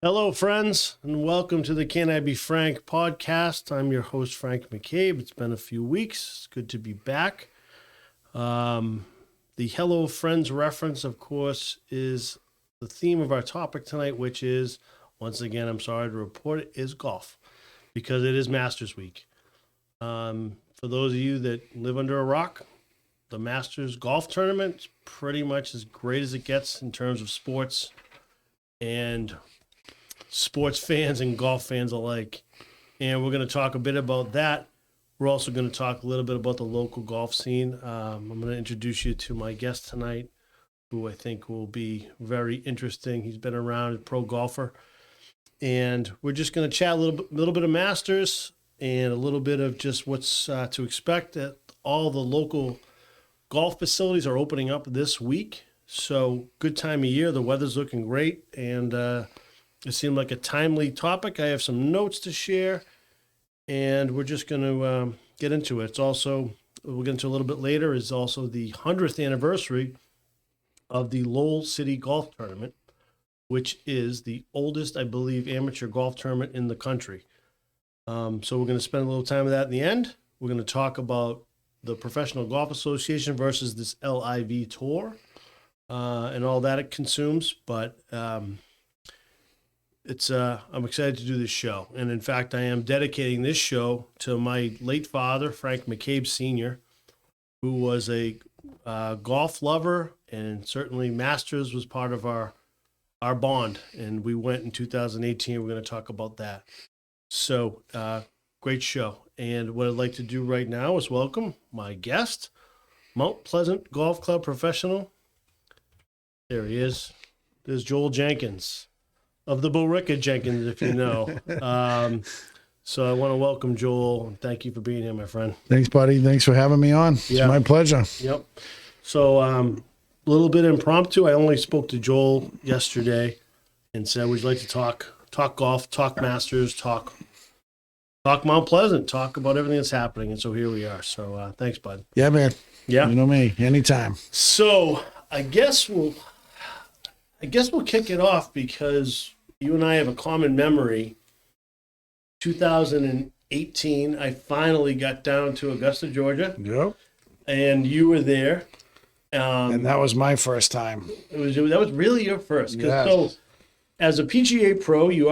Hello, friends, and welcome to the Can I Be Frank podcast. I'm your host, Frank McCabe. It's been a few weeks. It's good to be back. The Hello Friends reference, of course, is the theme of our topic tonight, which is, once again, I'm sorry to report it, is golf, because it is Masters Week. For those of you that live under a rock, the Masters Golf Tournament is pretty much as great as it gets in terms of sports and sports fans and golf fans alike. And we're going to talk a bit about that. We're also going to talk a little bit about the local golf scene. I'm going to introduce you to my guest tonight, who I think will be very interesting. He's been around, a pro golfer. And we're just going to chat a little bit of Masters and a little bit of just what's to expect. That all the local golf facilities are opening up this week. So good time of year. The weather's looking great. And it seemed like a timely topic. I have some notes to share, and we're just going to get into it. It's also, we'll get into a little bit later, is also the 100th anniversary of the Lowell City Golf Tournament, which is the oldest, I believe, amateur golf tournament in the country. So we're going to spend a little time with that in the end. We're going to talk about the Professional Golf Association versus this LIV tour and all that it consumes. But I'm excited to do this show. And in fact, I am dedicating this show to my late father, Frank McCabe Sr., who was a golf lover, and certainly Masters was part of our bond. And we went in 2018. We're going to talk about that. So great show. And what I'd like to do right now is welcome my guest, Mount Pleasant Golf Club professional. There he is. There's Joel Jenkins. Of the Borica Jenkins, if you know. So I want to welcome Joel, and thank you for being here, my friend. Thanks, buddy. Thanks for having me on. It's my pleasure. Yep. So a little bit impromptu. I only spoke to Joel yesterday and said, would you like to talk golf, talk Masters, talk Mount Pleasant, talk about everything that's happening. And so here we are. So thanks, bud. Yeah, man. Yeah. You know me. Anytime. So I guess we'll kick it off because you and I have a common memory. 2018, I finally got down to Augusta, Georgia. Yep. And you were there. And that was my first time. That was really your first. Yes. So, as a PGA pro, you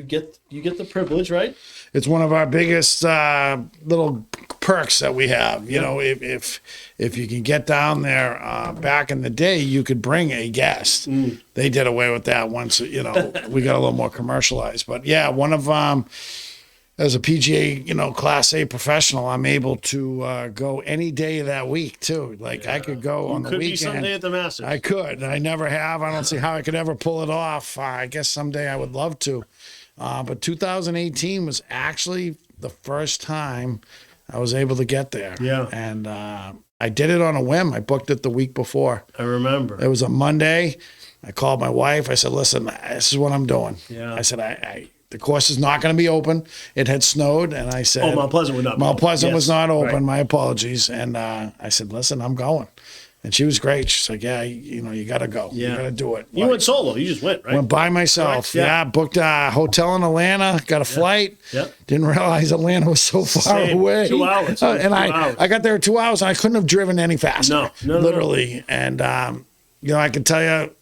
get the privilege, right? It's one of our biggest little perks that we have. You know, if you can get down there, back in the day, you could bring a guest. They did away with that once, we got a little more commercialized. But yeah, one of as a PGA, Class A professional, I'm able to go any day of that week too. Like I could go on the weekend. Could be someday at the Masters. I could. I never have. I don't see how I could ever pull it off. I guess someday I would love to. But 2018 was actually the first time I was able to get there. Yeah. And I did it on a whim. I booked it the week before. I remember. It was a Monday. I called my wife. I said, listen, this is what I'm doing. Yeah. I said, the course is not going to be open. It had snowed. And I said, Mount Pleasant would not be Mount Pleasant was not open. Right. My apologies. And I said, listen, I'm going. And she was great. She's like, yeah, you got to go. Yeah. You got to do it. You went solo. You just went, right? Went by myself. Correct. Yeah. Booked a hotel in Atlanta. Got a flight. Yep. Didn't realize Atlanta was so far away. 2 hours. And I got there in 2 hours, and I couldn't have driven any faster. No. Literally. And, I can tell you,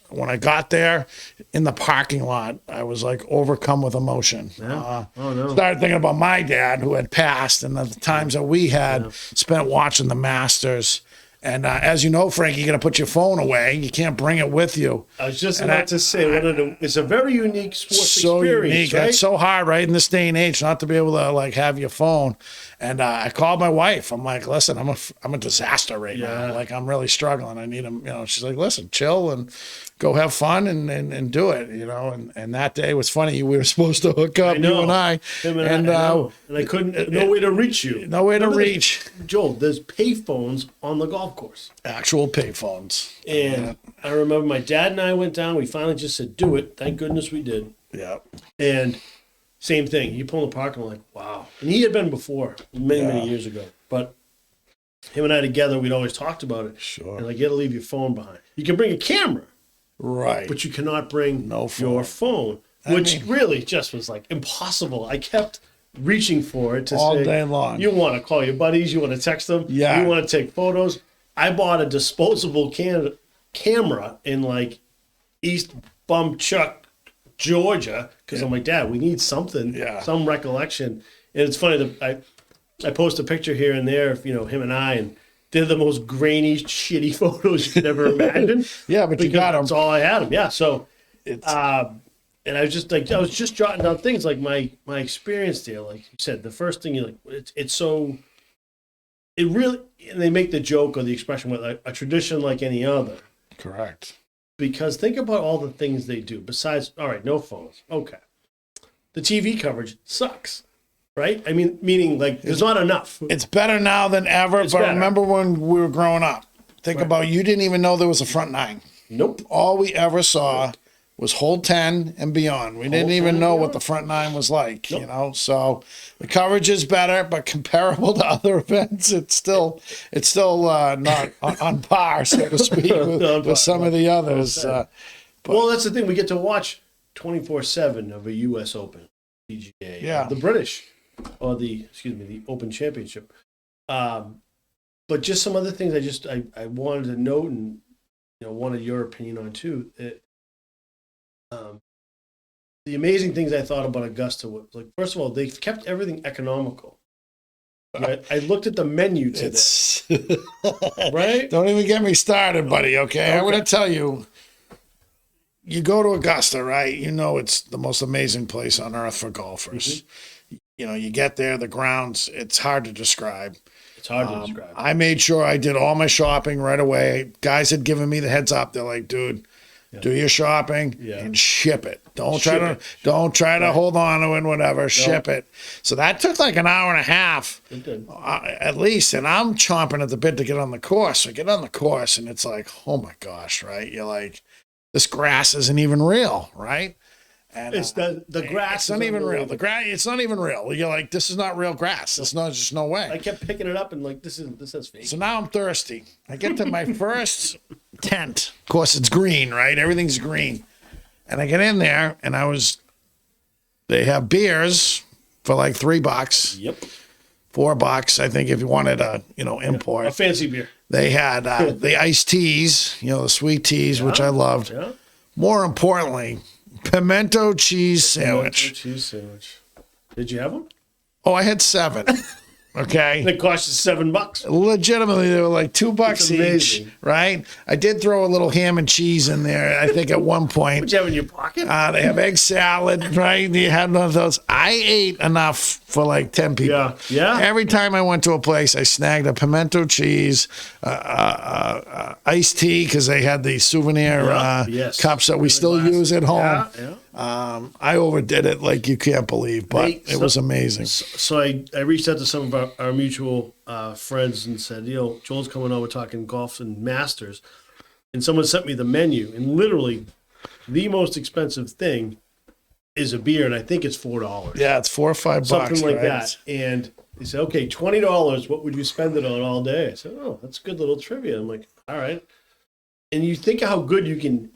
when I got there in the parking lot, I was like overcome with emotion. Yeah. Started thinking about my dad who had passed and the times that we had spent watching the Masters. And as you know, Frank, you got to put your phone away. You can't bring it with you. I was just about to say, it's a very unique sports so experience, unique. right? It's so hard, right, in this day and age, not to be able to have your phone. And I called my wife. I'm like, listen, I'm a disaster right now. Like I'm really struggling. I need him. She's like, listen, chill and go have fun and do it. And that day was funny. We were supposed to hook up, you and I. And I couldn't. No way to reach you. No way to reach. Joel, there's payphones on the golf course. Actual payphones. And I remember my dad and I went down. We finally just said, do it. Thank goodness we did. Yeah. And same thing. You pull in the park and I'm like, wow. And he had been before many years ago. But him and I together, we'd always talked about it. Sure. And like, you got to leave your phone behind. You can bring a camera, Right. but you cannot bring No phone. your phone, which really just was like impossible. I kept reaching for it to All say, day long. you want to call your buddies, you want to text them, Yeah. you want to take photos. I bought a disposable camera in like East Bumchuck, Georgia, because I'm like, Dad, we need something, some recollection. And it's funny that I post a picture here and there of, him and I, and they're the most grainy, shitty photos you could ever imagine. Yeah, but you got them. That's all I had them. Yeah. So, and I was just jotting down things like my experience there. Like you said, the first thing and they make the joke or the expression with a tradition like any other. Correct. Because think about all the things they do besides, all right, no phones. Okay. The TV coverage sucks, right? I mean, meaning like there's not enough. It's better now than ever, but remember when we were growing up, think about, you didn't even know there was a front nine. Nope. All we ever saw was hole 10 and beyond. We didn't even know what the front nine was like, so the coverage is better, but comparable to other events, it's still not on par, so to speak, with some of the others. Well, that's the thing. We get to watch 24/7 of a U.S. Open, PGA, the British, or the Open Championship. But just some other things I wanted to note and wanted your opinion on too. The amazing things I thought about Augusta was, like, first of all, they kept everything economical. Right? I looked at the menu today. Right? Don't even get me started, buddy, okay? I'm going to tell you, you go to Augusta, right? It's the most amazing place on earth for golfers. Mm-hmm. You get there, the grounds, it's hard to describe. It's hard to describe. I made sure I did all my shopping right away. Guys had given me the heads up. They're like, dude, do your shopping and ship it. Don't try to hold on to it, whatever. Ship it. So that took like an hour and a half, at least. And I'm chomping at the bit to get on the course. I get on the course, and it's like, oh my gosh, right? You're like, this grass isn't even real, right? And it's the grass. It's not even real. The grass. It's not even real. You're like, this is not real grass. There's just no way. I kept picking it up and like, this is fake. So now I'm thirsty. I get to my first tent. Of course, it's green, right? Everything's green. And I get in there, and they have beers for like $3. Yep. $4, I think, if you wanted a import. A fancy beer. They had the iced teas, the sweet teas, which I loved. Yeah. More importantly, pimento cheese sandwich. Pimento cheese sandwich. Did you have them? Oh, I had 7. Okay. They cost you $7. Legitimately, they were like $2 each, right? I did throw a little ham and cheese in there, I think, at one point. What you have in your pocket? They have egg salad, right? You had one of those. I ate enough for like 10 people. Yeah. Every time I went to a place, I snagged a pimento cheese, iced tea, because they had the souvenir cups that we still use at home. Yeah. I overdid it like you can't believe, but it was amazing. So I reached out to some of our mutual friends and said, Joel's coming over talking golf and Masters. And someone sent me the menu, and literally the most expensive thing is a beer, and I think it's $4. Yeah, it's $4 or $5. Something like right? that. And they said, okay, $20, what would you spend it on all day? I said, oh, that's a good little trivia. I'm like, all right. And you think of how good you can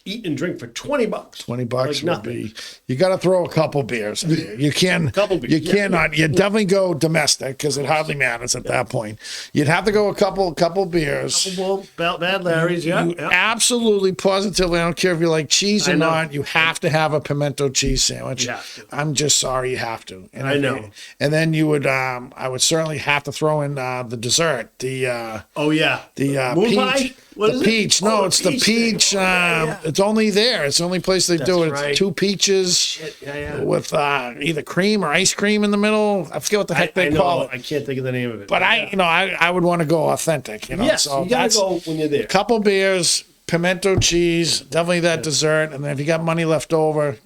eat and drink for $20. $20 like would nothing. be. You got to throw a couple beers in there. You can. You cannot. You definitely go domestic because it hardly matters at that point. You'd have to go a couple beers. Couple Bad Larry's. You absolutely, positively. I don't care if you like cheese or not. You have to have a pimento cheese sandwich. Yeah. I'm just sorry you have to. And I know. And then you would. I would certainly have to throw in the dessert. The Moon pie? peach. The peach. No, it's the peach. It's only there. It's the only place they do it. Right. It's 2 peaches with either cream or ice cream in the middle. I forget what the heck they call it. I can't think of the name of it. But I would want to go authentic. Yes, so you gotta go when you're there. Couple beers, pimento cheese, definitely that dessert, and then if you got money left over,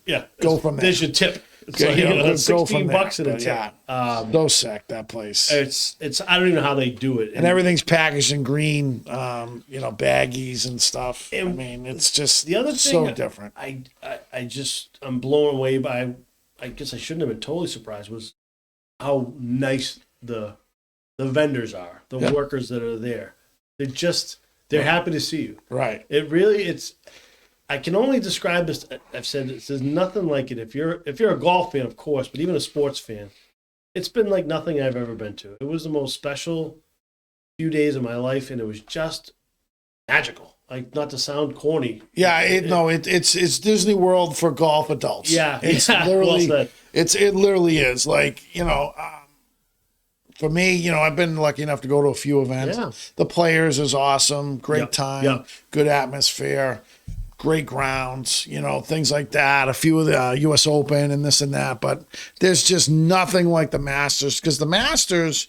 go from there. There's your tip. It's go $16 in a tip. So sick, that place. It's I don't even know how they do it. And everything's packaged in green, baggies and stuff. I mean, it's just the other thing so different. I'm blown away by. I guess I shouldn't have been totally surprised was how nice the vendors are, the workers that are there. They're happy to see you. Right. It really I can only describe this. I've said this, there's nothing like it. If you're a golf fan, of course, but even a sports fan, it's been like nothing I've ever been to. It was the most special few days of my life, and it was just magical. Like, not to sound corny. Yeah, it's Disney World for golf adults. Yeah, it's yeah, literally well said. it literally is. Like, for me, I've been lucky enough to go to a few events. Yeah. The Players is awesome, great time, yep. good atmosphere, great grounds, things like that. A few of the U.S. Open and this and that, but there's just nothing like the Masters, because the Masters,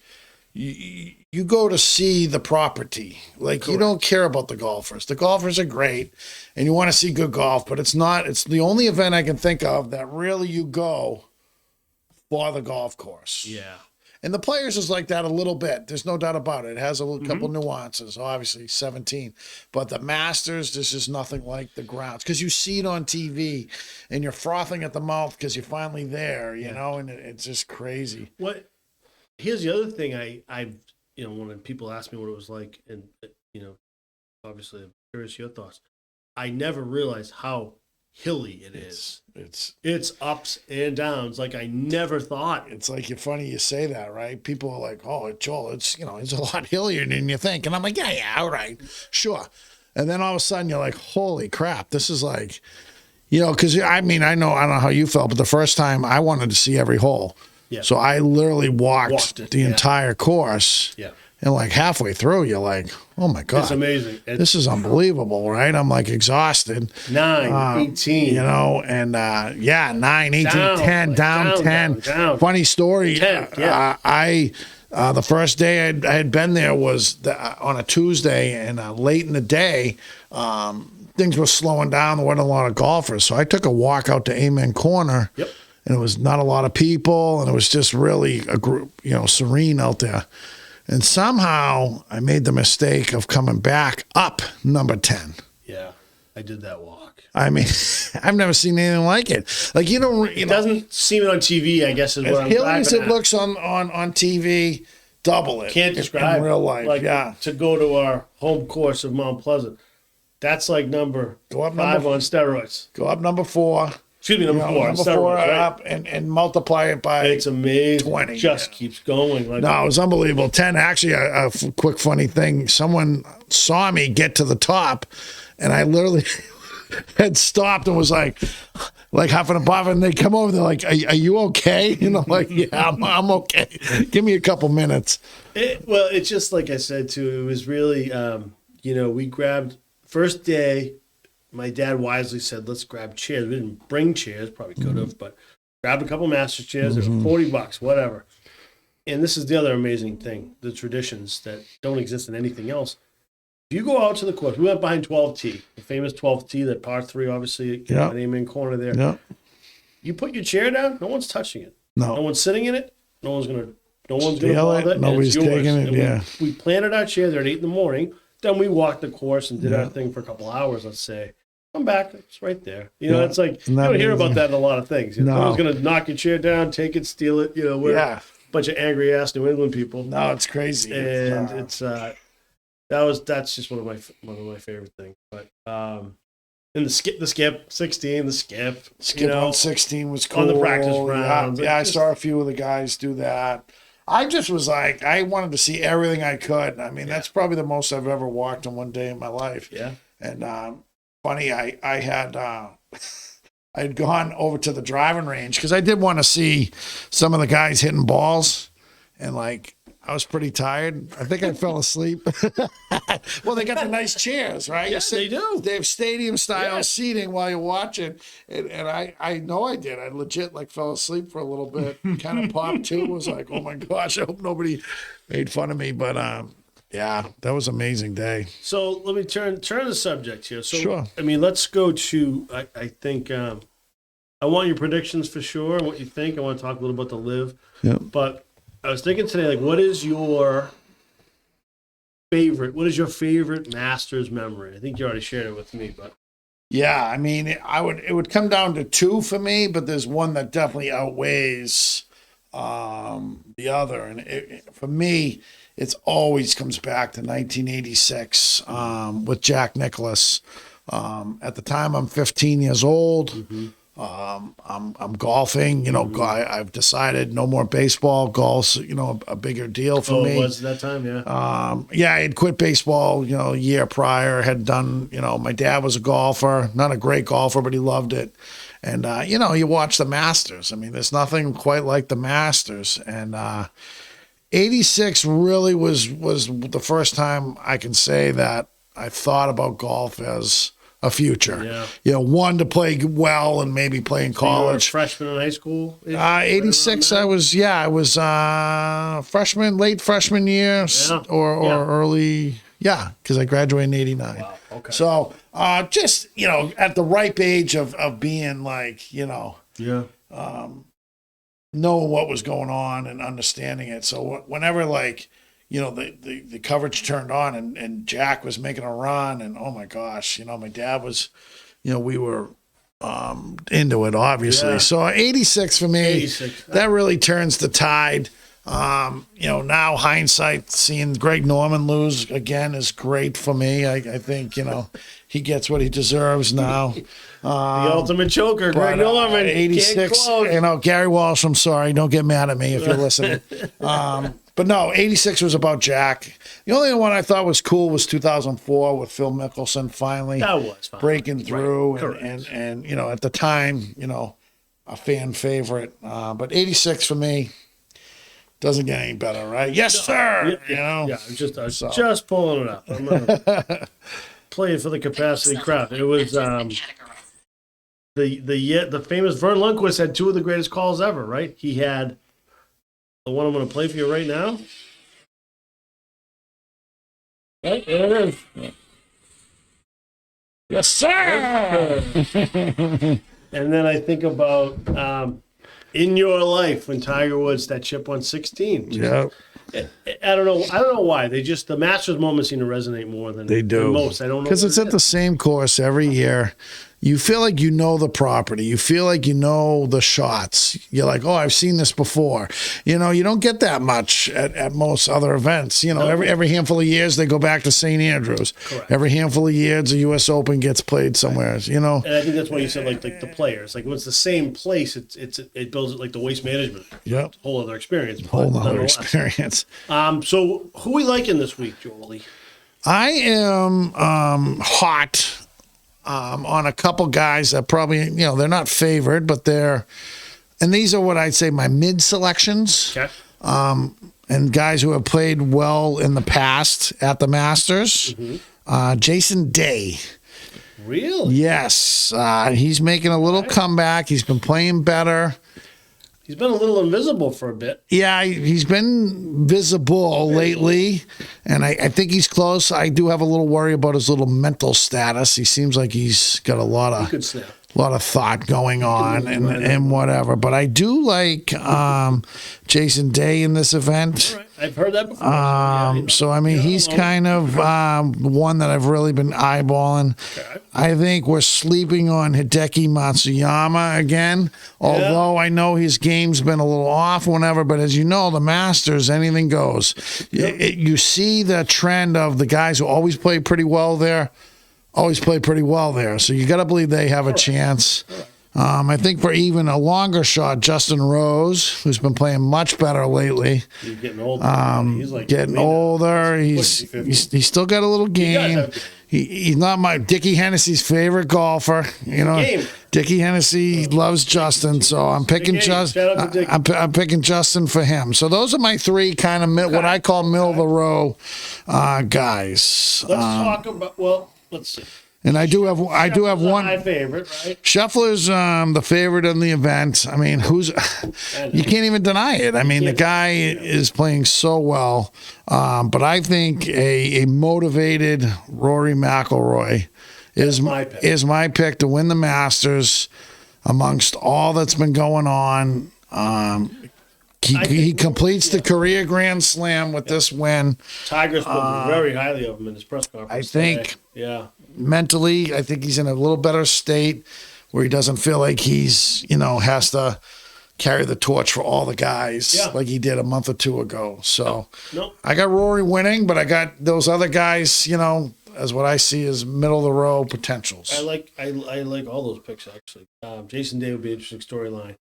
you go to see the property. Like, correct. You don't care about the golfers. The golfers are great, and you want to see good golf, but it's the only event I can think of that really you go for the golf course. Yeah. And the Players is like that a little bit. There's no doubt about it. It has a couple nuances, obviously, 17. But the Masters, there's just nothing like the grounds. Because you see it on TV, and you're frothing at the mouth because you're finally there, and it's just crazy. Here's the other thing I when people ask me what it was like, and, obviously I'm curious your thoughts. I never realized how hilly it is. It's ups and downs. Like, I never thought. It's like, you're funny you say that, right? People are like, "Oh, Joel, it's a lot hillier than you think," and I'm like, "Yeah, all right, sure." And then all of a sudden you're like, "Holy crap, this is like," because I don't know how you felt, but the first time I wanted to see every hole, so I literally walked the entire course. Yeah. And like halfway through, you're like, "Oh my God. It's amazing. This is unbelievable," right? I'm like exhausted. 9, 18. And 9, 18, down 10. Down. Funny story. 10, yeah. The first day I had been there was on a Tuesday, and late in the day, things were slowing down. There wasn't a lot of golfers. So I took a walk out to Amen Corner. Yep. And it was not a lot of people, and it was just really a group, serene out there. And somehow I made the mistake of coming back up number 10. Yeah, I did that walk. I mean, I've never seen anything like it. Like, it doesn't seem it on TV, I guess, is what I'm hilly as it at. looks on TV, double it. Can't describe in real life. Like, to go to our home course of Mount Pleasant, that's like number 5 on steroids. Go up number 4. Excuse me, number 4. Number 4 up and multiply it by it's amazing. 20. It just keeps going. No, it was unbelievable. 10. Actually, a quick funny thing. Someone saw me get to the top, and I literally had stopped and was like huffing and puffing. And they come over. They're like, "Are you okay?" And I'm like, "Yeah, I'm okay. Give me a couple minutes." It's just like I said too. It was really, we grabbed first day. My dad wisely said, "Let's grab chairs." We didn't bring chairs, probably could have, but grabbed a couple master chairs. They were $40, whatever. And this is the other amazing thing: the traditions that don't exist in anything else. If you go out to the course, we went behind 12T, the famous 12T, that par 3, obviously, an Amen Corner there. Yeah. You put your chair down, no one's touching it. No one's sitting in it. No one's gonna bother it. Nobody's taking it. And we planted our chair there at 8 in the morning. Then we walked the course and did our thing for a couple hours, let's say. Come back, it's right there. It's like, you don't hear about that in a lot of things. No one's going to knock your chair down, take it, steal it. We're a bunch of angry ass New England people. No, it's crazy. And that's just one of my favorite things. But and the skip 16, the skip on 16 was cool on the practice rounds. Yeah, I saw a few of the guys do that. I just was like, I wanted to see everything I could. I mean, that's probably the most I've ever walked in one day in my life. Yeah, and funny, I had I'd gone over to the driving range because I did want to see some of the guys hitting balls, and like I was pretty tired. I think I fell asleep. Well, they got the nice chairs, right? Yes, they do. They have stadium style seating while you're watching, and I know I did. I legit like fell asleep for a little bit. Kind of popped too. Was like, oh my gosh, I hope nobody made fun of me, but yeah, that was an amazing day. So let me turn the subject here. So, sure. I mean, let's go to, I think, I want your predictions for sure, what you think. I want to talk a little about the live. Yeah. But I was thinking today, like, what is your favorite Masters memory? I think you already shared it with me, but. Yeah, I mean, it would come down to 2 for me, but there's one that definitely outweighs the other. And for me, it always comes back to 1986 with Jack Nicklaus At the time, I'm 15 years old. I'm golfing. I've decided no more baseball. Golf's a bigger deal for me. It was that time, yeah. Yeah, I had quit baseball, a year prior. Had done, my dad was a golfer, not a great golfer, but he loved it. And you watch the Masters. I mean, there's nothing quite like the Masters. And 86 really was the first time I can say that I thought about golf as a future. Yeah. One to play well and maybe play in college. You were a freshman in high school? 86, I was freshman, late freshman year or early, because I graduated in 89. Wow, okay. So just, at the ripe age of being like, knowing what was going on and understanding it. So whenever the coverage turned on and Jack was making a run and oh my gosh, my dad was, we were into it obviously. Yeah. So 86 for me, 86. That really turns the tide. Now hindsight, seeing Greg Norman lose again is great for me. I think, he gets what he deserves now. The ultimate choker, Greg Norman. 86, Gary Walsh, I'm sorry. Don't get mad at me if you're listening. But no, 86 was about Jack. The only one I thought was cool was 2004 with Phil Mickelson finally breaking through. Right. And at the time, a fan favorite. But 86 for me doesn't get any better, right? Yes, sir. Yeah, I was just pulling it up. I'm not playing for the capacity crowd. It was the famous Vern Lundquist had two of the greatest calls ever, right? He had the one I'm going to play for you right now. Right, there it is. Yes, sir. And then I think about In Your Life when Tiger Woods, that chip 116. Yeah. I don't know why. The Masters moments seem to resonate more than they do. Than most. I don't know. Because it's at the same course every year. You feel like you know the property. You feel like you know the shots. You're like, oh, I've seen this before. You don't get that much at most other events. Every handful of years they go back to St. Andrews. Correct. Every handful of years the U.S. Open gets played somewhere. And I think that's why you said like the players. Like when it's the same place, it builds it like the waste management. Yep. Whole other experience. Whole other experience. So who we liking this week, Jolie? I am hot. On a couple guys that probably, they're not favored, but and these are what I'd say my mid selections. Okay. And guys who have played well in the past at the Masters. Mm-hmm. Jason Day. Really? Yes. He's making a little comeback. He's been playing better. He's been a little invisible for a bit. Yeah, he's been visible lately, and I think he's close. I do have a little worry about his little mental status. He seems like he's got a lot of thought going on and whatever. But I do like Jason Day in this event. All right. I've heard that before. So, I mean, he's kind of one that I've really been eyeballing. Okay. I think we're sleeping on Hideki Matsuyama again, although I know his game's been a little off whenever, but as you know, the Masters, anything goes. Yep. You see the trend of the guys who always play pretty well there, so you got to believe they have a chance. I think for even a longer shot, Justin Rose, who's been playing much better lately. He's getting older. He's like getting older. He's still got a little game. He's not Dickie Hennessy's favorite golfer. Dickie Hennessy loves Justin, so I'm picking Justin. I'm picking Justin for him. So those are my three kind of what I call middle of the row guys. Let's talk about. Let's see. And I do have one. My favorite, right? Scheffler's the favorite in the event. I mean, you can't even deny it. I mean, the guy is playing so well. But I think a motivated Rory McIlroy is my pick to win the Masters amongst all that's been going on. He completes the career Grand Slam with this win. Tiger spoke very highly of him in his press conference. I think. Yeah. Mentally, I think he's in a little better state where he doesn't feel like he's, has to carry the torch for all the guys like he did a month or two ago. So no. I got Rory winning, but I got those other guys, as what I see as middle of the road potentials. I like all those picks actually. Jason Day would be an interesting storyline.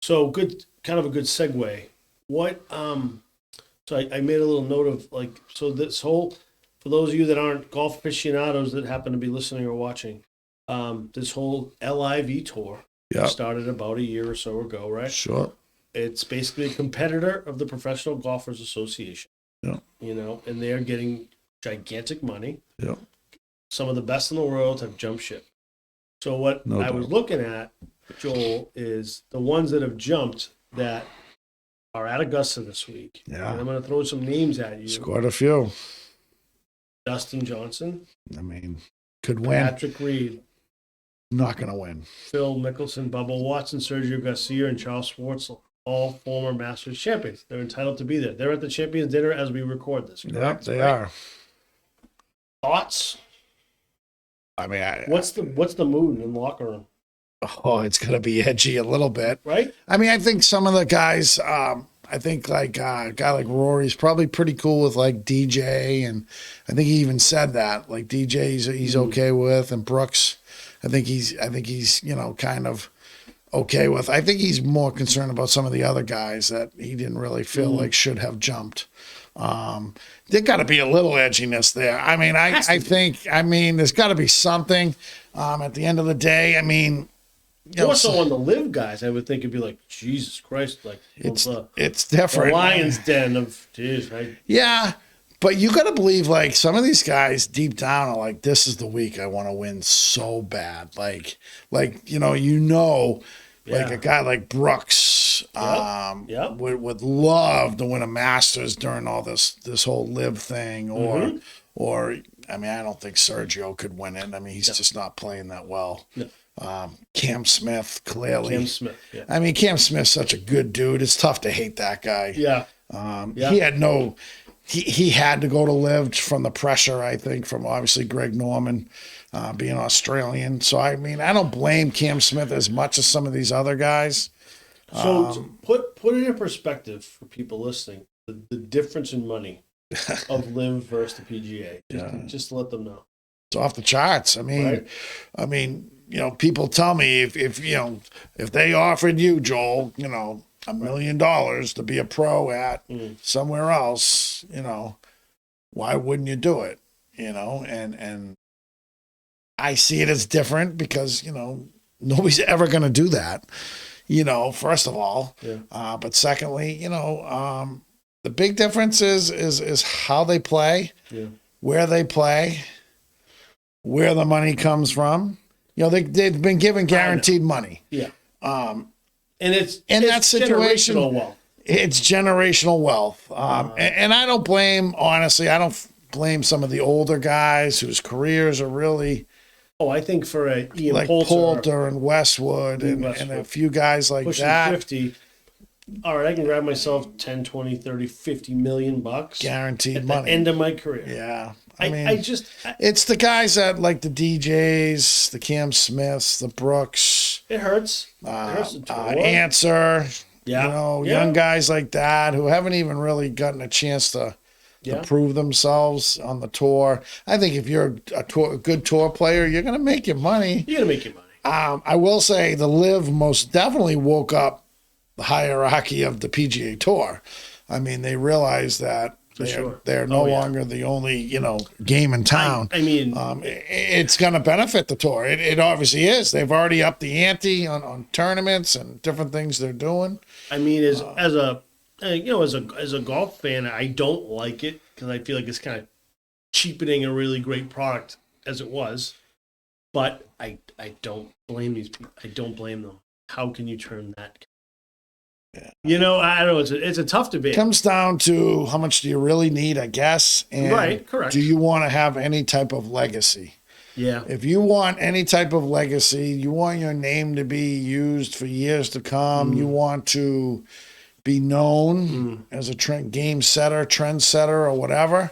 So good, kind of a good segue. What so I made a little note of this whole, for those of you that aren't golf aficionados that happen to be listening or watching, this whole LIV tour started about a year or so ago, right? Sure. It's basically a competitor of the Professional Golfers Association. Yeah. And they're getting gigantic money. Yeah. Some of the best in the world have jumped ship. So what I was looking at, Joel, is the ones that have jumped that are at Augusta this week. Yeah. And I'm going to throw some names at you. There's quite a few. Dustin Johnson. I mean, could win. Patrick Reed. Not going to win. Phil Mickelson, Bubba Watson, Sergio Garcia, and Charles Schwartz, all former Masters champions. They're entitled to be there. They're at the Champions Dinner as we record this. Yep, they are. Thoughts? I mean, what's the mood in the locker room? Oh, it's going to be edgy a little bit. Right? I mean, I think some of the guys, I think like a guy like Rory's probably pretty cool with like DJ. And I think he even said that. Like DJ, he's okay with. And Brooks, I think he's kind of okay with. I think he's more concerned about some of the other guys that he didn't really feel like should have jumped. There got to be a little edginess there. I mean, I think there's got to be something. At the end of the day, I mean, also on the live guys, I would think it'd be like, Jesus Christ, like it's different. The lion's den of geez, yeah. But you got to believe, like, some of these guys deep down are like, this is the week I want to win so bad. Like like a guy like Brooks would love to win a Masters during all this whole live thing. Or I mean, I don't think Sergio could win it. I mean, he's just not playing that well. No. Cam Smith, clearly. Cam Smith, yeah. I mean, Cam Smith's such a good dude. It's tough to hate that guy. Yeah. He had no... He had to go to live from the pressure, I think, from obviously Greg Norman being Australian. So, I mean, I don't blame Cam Smith as much as some of these other guys. So, to put it in perspective for people listening, the difference in money of live versus the PGA, just to let them know. It's off the charts. I mean, people tell me if they offered you, Joel, $1 million to be a pro at somewhere else, why wouldn't you do it? And I see it as different because, nobody's ever going to do that, first of all. Yeah. But secondly, the big difference is how they play, where they play, where the money comes from. They've been given guaranteed money. Yeah. And it's that situation, generational wealth. It's generational wealth. And I don't blame, honestly, some of the older guys whose careers are really... Oh, I think for Ian like Poulter and Westwood and a few guys like pushing that. 50. All right, I can grab myself 10, 20, 30, 50 million bucks. Guaranteed at money. the end of my career. Yeah. I mean, it's the guys that like the DJs, the Cam Smiths, the Brooks. It hurts. Answer. Yeah. Young guys like that who haven't even really gotten a chance to prove themselves on the tour. I think if you're a good tour player, you're going to make your money. You're going to make your money. I will say the Live most definitely woke up the hierarchy of the PGA Tour. I mean, they realized that they're no longer the only, game in town. I mean, it's going to benefit the tour. It obviously is. They've already upped the ante on tournaments and different things they're doing. I mean, as a golf fan, I don't like it because I feel like it's kind of cheapening a really great product as it was. But I don't blame these people. I don't blame them. How can you turn that? Yeah. I don't know. It's a tough debate. It comes down to how much do you really need, I guess. And right, correct. Do you want to have any type of legacy? Yeah. If you want any type of legacy, you want your name to be used for years to come. You want to be known as a game setter, trend setter, or whatever.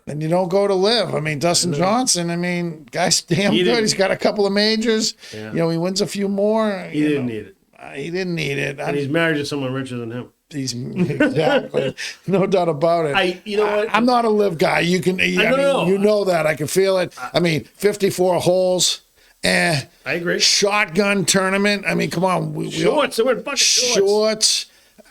Then you don't go to Live. I mean, Dustin Johnson, guy's damn good. He's got a couple of majors. Yeah. He wins a few more. He didn't need it. He didn't need it. And he's married to someone richer than him. He's exactly, no doubt about it. You know what? I'm not a live guy. You can, you know that. I can feel it. I mean, 54 holes. I agree. Shotgun tournament. I mean, come on. Shorts. They weren't fucking shorts.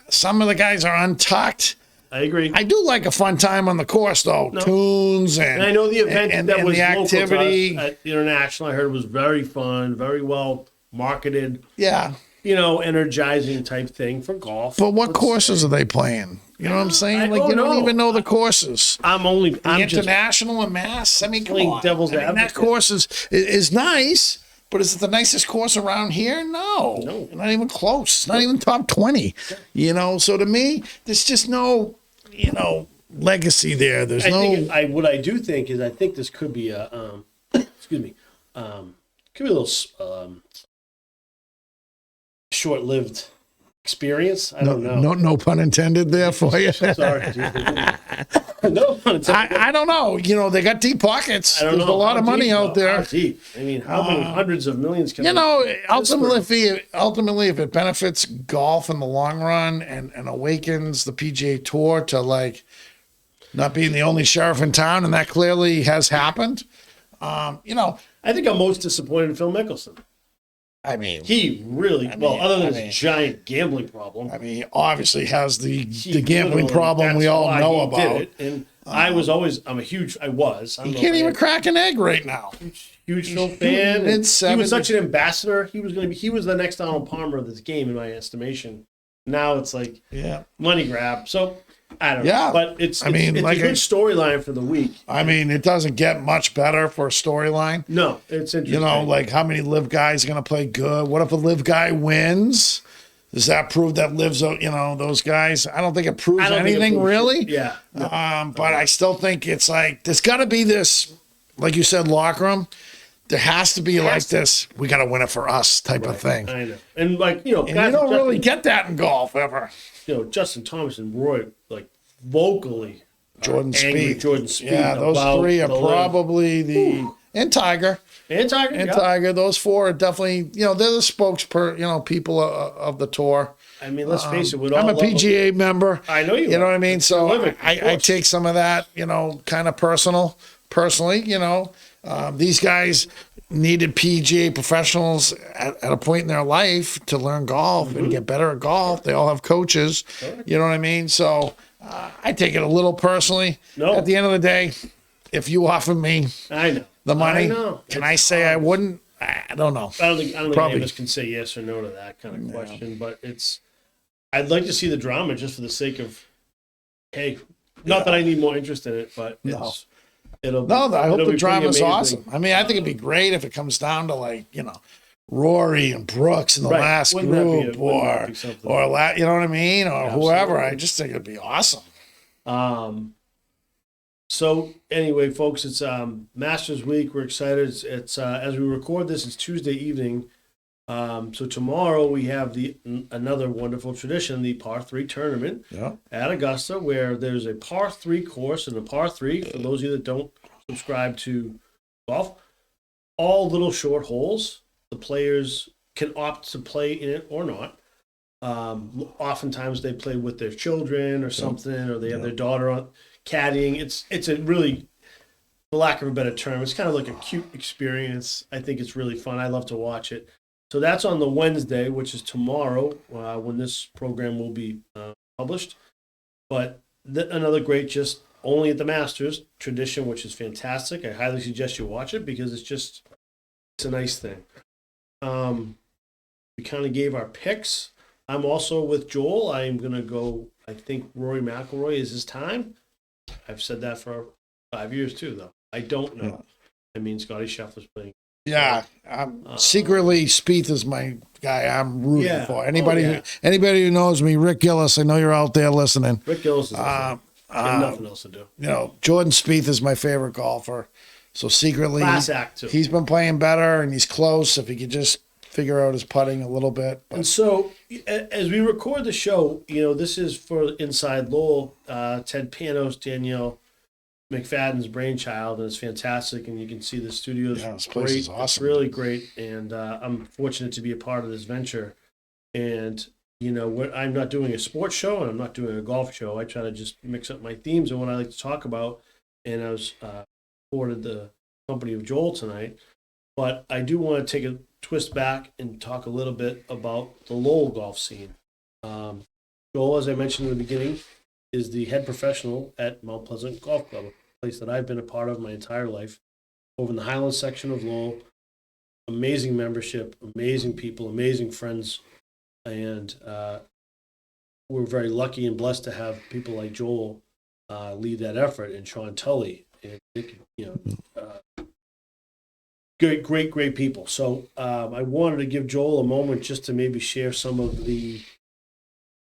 Some of the guys are untucked. I agree. I do like a fun time on the course, though. No. Tunes and I know the event that was the activity local to us at International. I heard was very fun, very well marketed. Yeah. You know, energizing type thing for golf. But what courses are they playing? You know what I'm saying? Like, you don't even know the courses. I'm International and Mass. I mean, come on. Devil's advocate. That course is nice, but is it the nicest course around here? No. Not even close. It's not even top 20. You know, so to me, there's just no, legacy there. There's what I do think is I think this could be a, excuse me, could be a little short-lived experience. I don't know. No pun intended there for you. Sorry. No pun intended. I don't know. They got deep pockets. There's a lot of money out there. How deep? I mean, how many hundreds of millions can ultimately, if it benefits golf in the long run and awakens the PGA Tour to like not being the only sheriff in town, and that clearly has happened. I think I'm most disappointed in Phil Mickelson. I mean, he really, other than his giant gambling problem. I mean, he obviously has the gambling problem we all know about. And I was. He can't even crack an egg right now. Huge Phil fan. He was such an ambassador. He was the next Donald Palmer of this game, in my estimation. Now it's like money grab. So I don't know. But it's a good storyline for the week. I mean, it doesn't get much better for a storyline. No, it's interesting. Like how many live guys are going to play good? What if a live guy wins? Does that prove that lives, those guys? I don't think it proves anything really. Yeah. But I still think it's like, there's got to be this, like you said, locker room. There has to be this, we got to win it for us type of thing. I know. And you don't really get that in golf ever. Justin Thomas and Roy, vocally. Jordan Spieth. Yeah, those three are probably and Tiger. And Tiger. Those four are definitely, they're the people of the tour. I mean, let's face it. I'm a PGA member. I know you. You know what I mean? So I take some of that, kind of personally, these guys needed PGA professionals at a point in their life to learn golf and get better at golf. They all have coaches. You know what I mean? So I take it a little personally. No. At the end of the day, if you offer me the money, can I say I wouldn't? I don't know. I don't think any of us can say yes or no to that kind of question. But I'd like to see the drama just for the sake of, not that I need more interest in it, but I hope the drama's awesome. I mean, I think it'd be great if it comes down to Rory and Brooks in the last group, or you know what I mean, or whoever. I just think it'd be awesome. So anyway, folks, it's Masters Week. We're excited. It's as we record this, it's Tuesday evening. So tomorrow we have another wonderful tradition, the par 3 tournament at Augusta, where there's a par 3 course and a par 3, for those of you that don't subscribe to golf, all little short holes. The players can opt to play in it or not. Oftentimes they play with their children or something, or they have their daughter on caddying. It's a really, for lack of a better term, it's kind of like a cute experience. I think it's really fun. I love to watch it. So that's on the Wednesday, which is tomorrow, when this program will be published. But another great, just only at the Masters tradition, which is fantastic. I highly suggest you watch it because it's a nice thing. We kind of gave our picks. I'm also with Joel. I am going to go, I think Rory McIlroy is his time. I've said that for 5 years too, though. I don't know. I mean, Scotty Scheffler's playing. Yeah, secretly, Spieth is my guy. I'm rooting for anybody. Who knows me, Rick Gillis. I know you're out there listening. Rick Gillis is nothing else to do. Jordan Spieth is my favorite golfer. So secretly, class act too. He's been playing better and he's close. If he could just figure out his putting a little bit. And so, as we record the show, this is for Inside Lowell. Ted Panos, Danielle McFadden's brainchild, and it's fantastic. And you can see the studio is this place is awesome. It's really great, and I'm fortunate to be a part of this venture. And I'm not doing a sports show and I'm not doing a golf show. I try to just mix up my themes and what I like to talk about. And I was afforded the company of Joel tonight. But I do want to take a twist back and talk a little bit about the Lowell golf scene. Joel, as I mentioned in the beginning, is the head professional at Mount Pleasant Golf Club, a place that I've been a part of my entire life. Over in the Highlands section of Lowell, amazing membership, amazing people, amazing friends. And we're very lucky and blessed to have people like Joel lead that effort, and Sean Tully, and great people. So I wanted to give Joel a moment just to maybe share some of the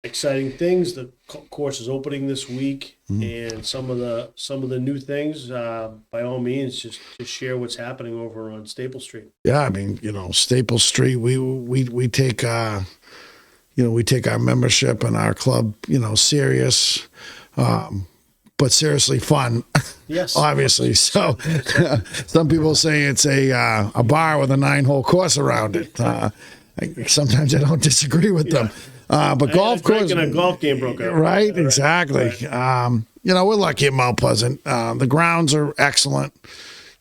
exciting things. The course is opening this week, and some of the new things. By all means, just share what's happening over on Staple Street. Yeah, I mean, Staple Street. We take we take our membership and our club, serious, but seriously fun. Yes, obviously. So some people say it's a bar with a 9-hole course around it. Sometimes I don't disagree with them. But golf course, a golf game broke out. Right, exactly. Right. We're lucky at Mount Pleasant. The grounds are excellent.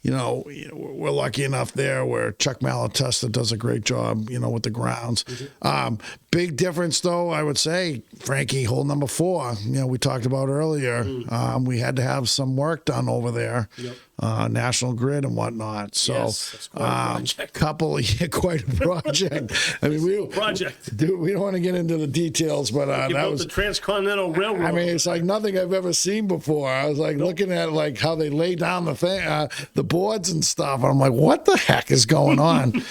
We're lucky enough there where Chuck Malatesta does a great job, with the grounds. Mm-hmm. Big difference, though, I would say, Frankie, hole number 4, we talked about earlier. We had to have some work done over there, National Grid and whatnot. So, yes, that's quite a project. Quite a project. I mean, we don't want to get into the details, but that was the Transcontinental Railroad. I mean, it's like nothing I've ever seen before. I was like looking at how they lay down the thing, the boards and stuff. And I'm like, what the heck is going on?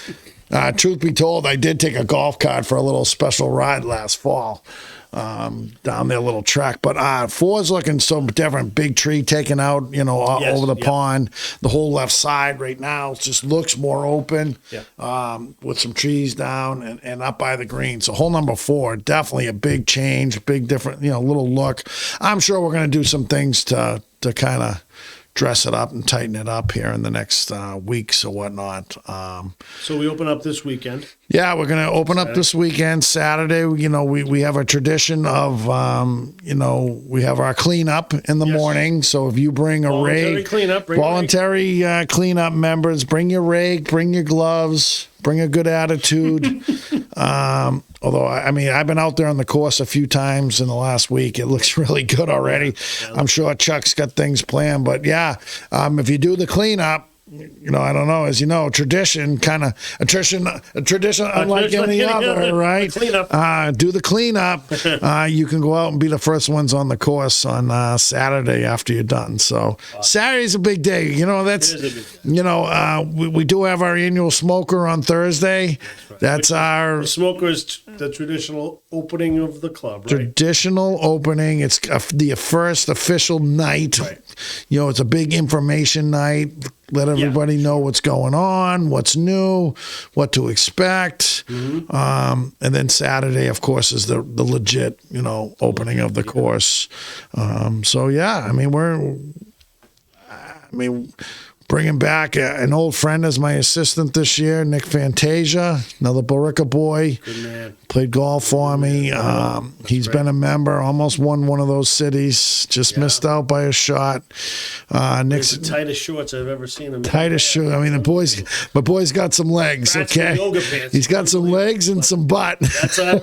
Truth be told, I did take a golf cart for a little special ride last fall down their little track. But 4's looking so different. Big tree taken out, over the pond. The whole left side right now just looks more open with some trees down and up by the green. So hole number 4, definitely a big change, big different, little look. I'm sure we're going to do some things to kind of dress it up and tighten it up here in the next weeks or whatnot. So we open up this weekend. Yeah, we're going to open up this weekend, Saturday. We have a tradition of, we have our cleanup in the morning. So if you bring a rake, voluntary cleanup members, bring your rake, bring your gloves, bring a good attitude. Although, I mean, I've been out there on the course a few times in the last week. It looks really good already. Yeah. I'm sure Chuck's got things planned. But, if you do the cleanup, I don't know, as you know, tradition unlike any other, right? Do the cleanup. You can go out and be the first ones on the course on Saturday after you're done. So Saturday's a big day. We do have our annual smoker on Thursday. That's our smoker is the traditional opening of the club, right? Traditional opening. It's the first official night. Right. It's a big information night. Let everybody know what's going on, what's new, what to expect. Mm-hmm. And then Saturday, of course, is the legit, opening of the course. Bringing back an old friend as my assistant this year, Nick Fantasia, another Borica boy. Good man. Played golf for me. He's been a member, almost won one of those cities, just missed out by a shot. Nick's the tightest shorts I've ever seen him. Tightest shorts. I mean, my boy's got some legs. Okay, yoga pants. He's got some legs and some butt. That's I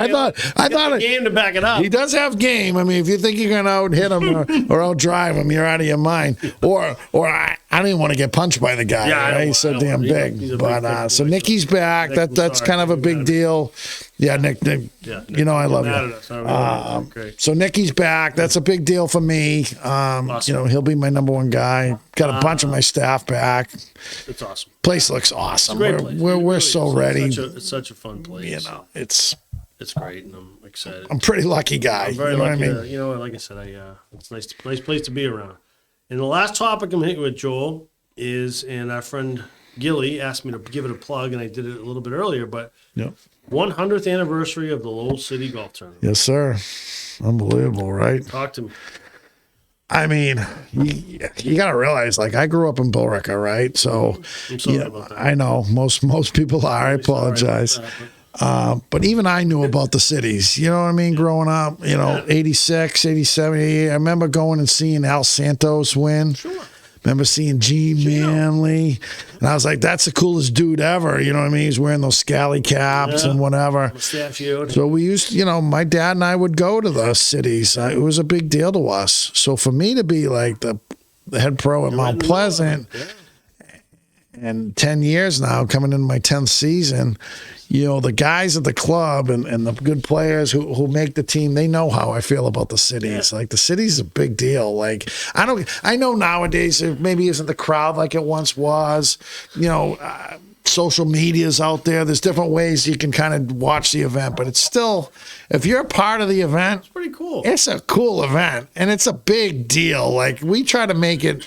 thought game to back it up. He does have game. I mean, if you think you're going to out hit him or out drive him, you're out of your mind. Or I don't even want to get punched by the guy. Yeah, right? He's so damn big. But so Nicky's back. That's kind of a big deal. Yeah, Nick, I love you. So Nicky's back. That's a big deal for me. Awesome. He'll be my number one guy. Got a bunch of my staff back. It's awesome. Place looks awesome. It's a great place. We're so ready. It's such a fun place. It's great, and I'm excited. I'm a pretty lucky guy. I'm very lucky. What I mean? Like I said, it's a nice place to be around. And the last topic I'm hitting with Joel is, and our friend Gilly asked me to give it a plug, and I did it a little bit earlier, but 100th anniversary of the Lowell City Golf Tournament. Yes, sir. Unbelievable, right? Talk to me. I mean, you got to realize, I grew up in Billerica, right? So I'm sorry about that. I know most people are. I apologize. But even I knew about the cities. You know what I mean? Growing up, 86, 87, 88. I remember going and seeing Al Santos win. Sure. Remember seeing Gene Manley. And I was like, that's the coolest dude ever. You know what I mean? He's wearing those scally caps and whatever. Mustachioed. So we used to, my dad and I would go to the cities. It was a big deal to us. So for me to be like the head pro at Mount Pleasant, and 10 years now, coming into my 10th season, the guys at the club and the good players who make the team, they know how I feel about the cities. Like, the city's a big deal. Like, I know nowadays it maybe isn't the crowd like it once was. Social media's out there. There's different ways you can kind of watch the event, but it's still, if you're a part of the event, It's pretty cool. it's a cool event and it's a big deal. Like, we try to make it,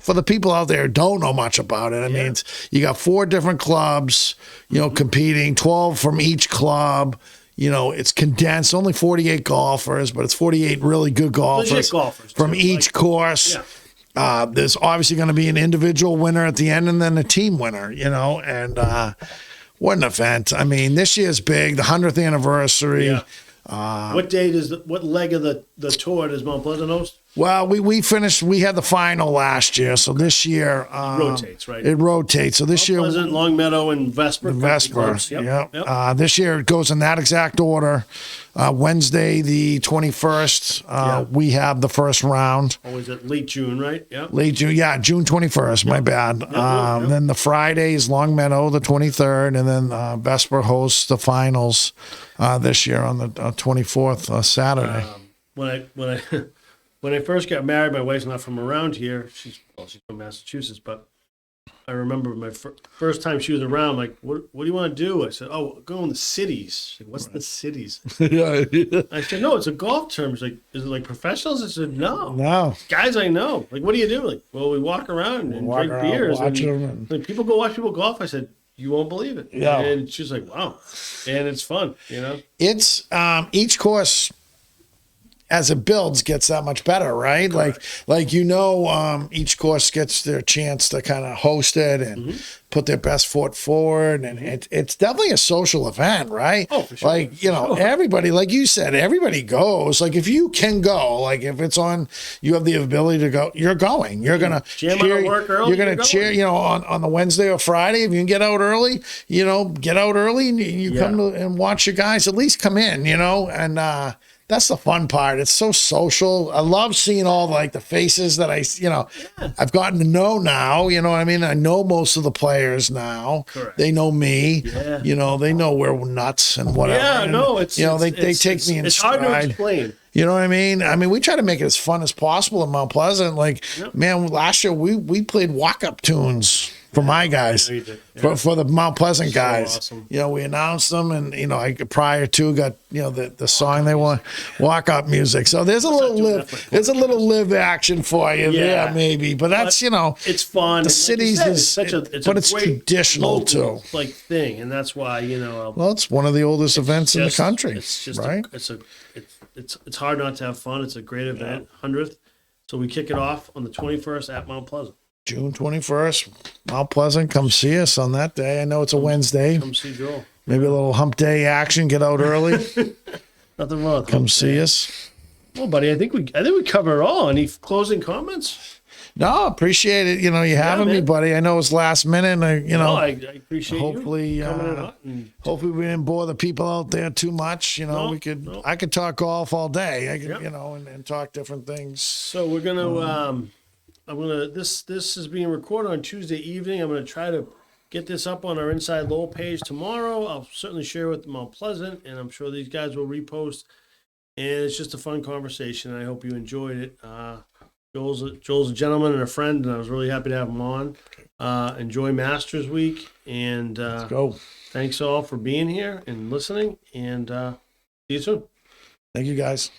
for the people out there who don't know much about it. I mean, you got 4 different clubs, competing, 12 from each club. It's condensed, only 48 golfers, but it's 48 really good golfers from each course. Yeah. There's obviously going to be an individual winner at the end and then a team winner, and what an event. I mean, this year's big, the 100th anniversary. Yeah. What leg of the tour does Mount Pleasant host? Well, we finished. We had the final last year, so this year it rotates, right? It rotates. So this year, Pleasant, Longmeadow, and Vesper. Yep. This year it goes in that exact order. Wednesday, the 21st, we have the first round. Always at late June, right? Yeah. Late June, June 21st. My bad. Then the Friday is Longmeadow, the 23rd, and then Vesper hosts the finals this year on the 24th, Saturday. When I first got married, my wife's not from around here. She's from Massachusetts, but I remember my first time she was around. Like, what do you want to do? I said, go in the cities. She said, what's the cities? I said, no, it's a golf term. She's like, is it like professionals? I said, no. Guys I know. Like, what do you do? Like, well, we walk around and drink beers. And like, people go watch people golf. I said, you won't believe it. Yeah. And she's like, wow. And it's fun, It's each course, as it builds, gets that much better, right? Correct. Like each course gets their chance to kind of host it and put their best foot forward, and it's definitely a social event, right? Oh, for sure. Like, everybody, like you said, everybody goes. Like, if you can go, like if it's on, you have the ability to go, you're going. You're gonna cheer. You're gonna cheer. On the Wednesday or Friday, if you can get out early, get out early and you come and watch your guys. At least come in, and. That's the fun part. It's so social. I love seeing all the faces that I've gotten to know now. You know what I mean? I know most of the players now. Correct. They know me. Yeah. They know we're nuts and whatever. Yeah, no, they take me in stride. It's hard to explain. You know what I mean? I mean, we try to make it as fun as possible in Mount Pleasant. Man, last year we played walk-up tunes for my guys, for the Mount Pleasant guys. Awesome. We announced them, and I prior to got the song they want, walk-up music. So there's a little live action for you there maybe, but that's it's fun. The cities is but it's traditional too, thing, and that's why well, it's one of the oldest events in the country. It's just right. It's hard not to have fun. It's a great event, 100th. So we kick it off on the 21st at Mount Pleasant. June 21st, Mount Pleasant. Come see us on that day. I know it's a Wednesday. Come see Joel. Maybe a little hump day action. Get out early. Nothing wrong with Come see us. Well, buddy, I think we covered it all. Any closing comments? No, appreciate it. You having me, buddy. I know it's last minute. And I appreciate hopefully, you coming in hot hopefully we didn't bore the people out there too much. I could talk golf all day. I could, and talk different things. So we're gonna. This is being recorded on Tuesday evening. I'm gonna try to get this up on our InsideLowell page tomorrow. I'll certainly share with Mount Pleasant, and I'm sure these guys will repost. And it's just a fun conversation. I hope you enjoyed it. Joel's a gentleman and a friend, and I was really happy to have him on. Enjoy Masters Week, and let's go. Thanks all for being here and listening. And see you soon. Thank you, guys.